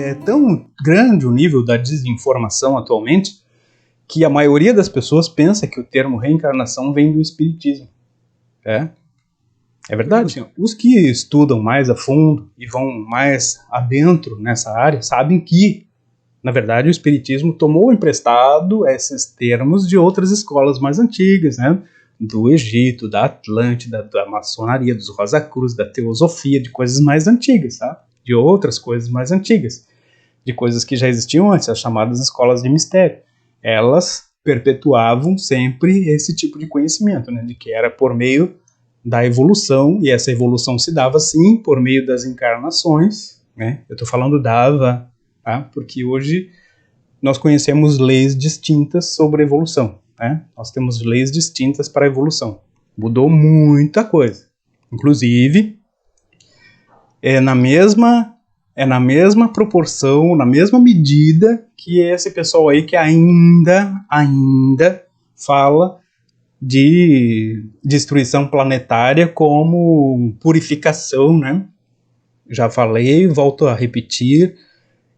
é tão grande o nível da desinformação atualmente que a maioria das pessoas pensa que o termo reencarnação vem do espiritismo. É verdade. Assim, os que estudam mais a fundo e vão mais adentro nessa área sabem que, na verdade, o espiritismo tomou emprestado esses termos de outras escolas mais antigas, né? Do Egito, da Atlântida, da maçonaria, dos Rosacruz, da teosofia, de coisas mais antigas, tá? De outras coisas mais antigas, de coisas que já existiam antes, as chamadas escolas de mistério. Elas perpetuavam sempre esse tipo de conhecimento, né? De que era por meio da evolução, e essa evolução se dava, sim, por meio das encarnações, né? Eu estou falando dava, tá? Porque hoje nós conhecemos leis distintas sobre a evolução, né? Nós temos leis distintas para a evolução. Mudou muita coisa. Inclusive, é na mesma proporção, na mesma medida que esse pessoal aí que ainda fala de destruição planetária como purificação, né? Já falei, volto a repetir,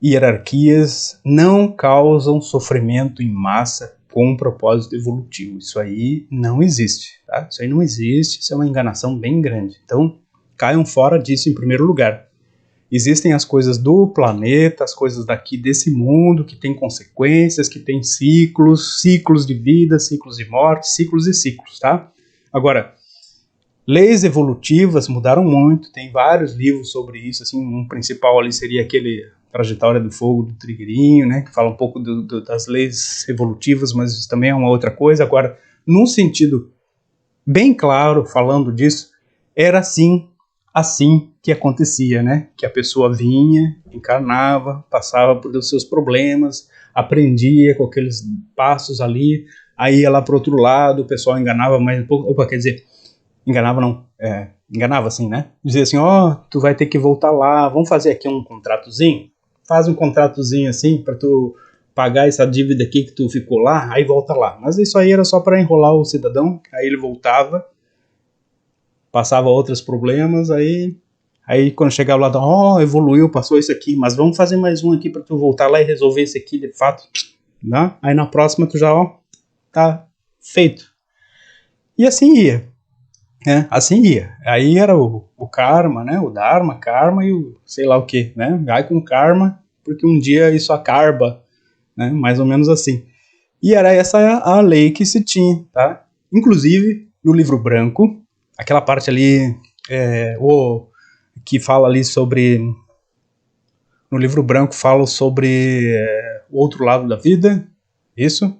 hierarquias não causam sofrimento em massa com um propósito evolutivo. Isso aí não existe, tá? Isso aí não existe, isso é uma enganação bem grande. Então, caiam fora disso em primeiro lugar. Existem as coisas do planeta, as coisas daqui desse mundo, que tem consequências, que tem ciclos de vida, ciclos de morte, ciclos e ciclos, tá? Agora, leis evolutivas mudaram muito, tem vários livros sobre isso, assim, um principal ali seria aquele Trajetória do Fogo do Trigueirinho, né, que fala um pouco das leis evolutivas, mas isso também é uma outra coisa. Agora, num sentido bem claro, falando disso, era assim que acontecia, né? Que a pessoa vinha, encarnava, passava por seus problemas, aprendia com aqueles passos ali, aí ia lá para o outro lado, o pessoal enganava mais um pouco, quer dizer, enganava não, enganava assim, né? Dizia assim, tu vai ter que voltar lá, vamos fazer aqui um contratozinho? Faz um contratozinho assim, para tu pagar essa dívida aqui que tu ficou lá, aí volta lá. Mas isso aí era só para enrolar o cidadão, aí ele voltava, passava outros problemas, aí quando chegava lá, evoluiu, passou isso aqui, mas vamos fazer mais um aqui para tu voltar lá e resolver isso aqui de fato, né? Aí na próxima tu já, tá feito. E assim ia, né? Assim ia. Aí era o karma, né? O dharma, karma e o sei lá o que, né? Vai com karma, porque um dia isso acaba, né? Mais ou menos assim. E era essa a lei que se tinha, tá? Inclusive, no livro branco, aquela parte ali, que fala ali sobre... No livro branco fala sobre o outro lado da vida, isso?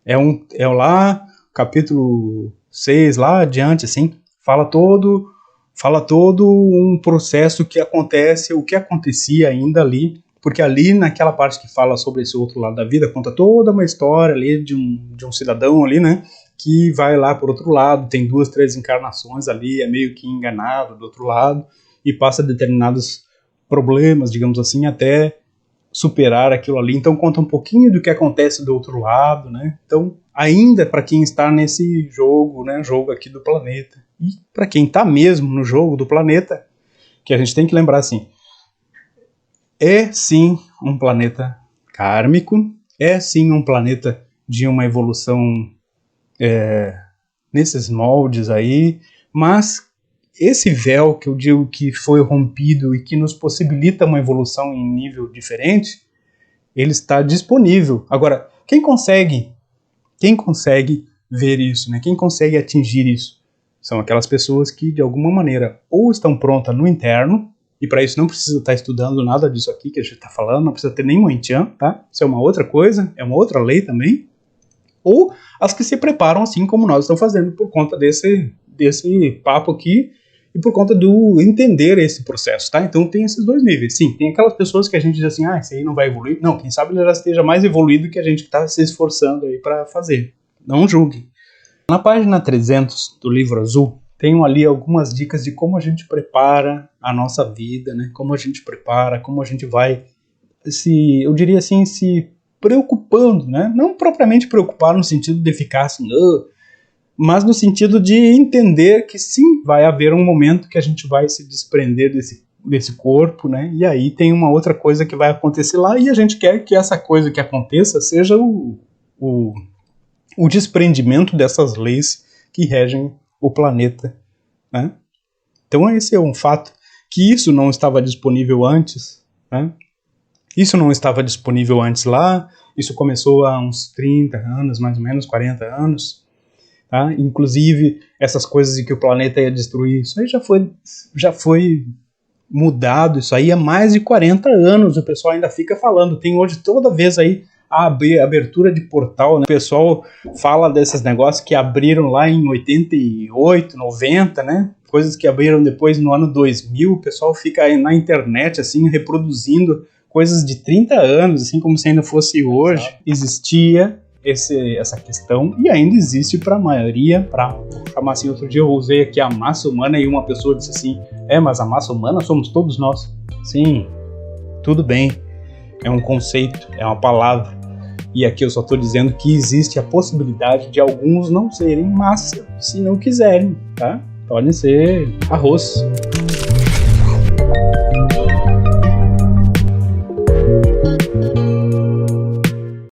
É lá, capítulo 6, lá adiante, assim, fala todo um processo que acontece, o que acontecia ainda ali, porque ali naquela parte que fala sobre esse outro lado da vida, conta toda uma história ali de um cidadão ali, né, que vai lá por outro lado, tem 2, 3 encarnações ali, é meio que enganado do outro lado, e passa determinados problemas, digamos assim, até superar aquilo ali. Então conta um pouquinho do que acontece do outro lado, né? Então, ainda para quem está nesse jogo, né, jogo aqui do planeta, e para quem está mesmo no jogo do planeta, que a gente tem que lembrar assim, é sim um planeta kármico, é sim um planeta de uma evolução nesses moldes aí, mas esse véu que eu digo que foi rompido e que nos possibilita uma evolução em nível diferente, ele está disponível. Agora, quem consegue ver isso, né? Quem consegue atingir isso? São aquelas pessoas que, de alguma maneira, ou estão prontas no interno, e para isso não precisa estar estudando nada disso aqui que a gente está falando, não precisa ter nem Moentian, tá? Isso é uma outra coisa, é uma outra lei também. Ou as que se preparam assim como nós estamos fazendo, por conta desse papo aqui, e por conta do entender esse processo, tá? Então tem esses dois níveis. Sim, tem aquelas pessoas que a gente diz assim, esse aí não vai evoluir. Não, quem sabe ele já esteja mais evoluído que a gente que está se esforçando aí para fazer. Não julguem. Na página 300 do livro azul, tenho ali algumas dicas de como a gente prepara a nossa vida, né? Como a gente prepara, como a gente vai eu diria assim, se preocupando, né? Não propriamente preocupar no sentido de ficar assim, mas no sentido de entender que sim, vai haver um momento que a gente vai se desprender desse corpo, né? E aí tem uma outra coisa que vai acontecer lá e a gente quer que essa coisa que aconteça seja o desprendimento dessas leis que regem o planeta, né? Então esse é um fato, que isso não estava disponível antes, né? Isso não estava disponível antes lá, isso começou há uns 30 anos, mais ou menos, 40 anos, tá? Inclusive essas coisas de que o planeta ia destruir, isso aí já foi mudado, isso aí há mais de 40 anos, o pessoal ainda fica falando, tem hoje toda vez aí a abertura de portal, né? O pessoal fala desses negócios que abriram lá em 88, 90, né? Coisas que abriram depois no ano 2000, o pessoal fica aí na internet, assim, reproduzindo coisas de 30 anos, assim, como se ainda fosse hoje. Existia essa questão e ainda existe para a maioria, para chamar assim, outro dia eu usei aqui a massa humana e uma pessoa disse assim, mas a massa humana somos todos nós. Sim, tudo bem, é um conceito, é uma palavra. E aqui eu só estou dizendo que existe a possibilidade de alguns não serem massa, se não quiserem, tá? Podem ser arroz.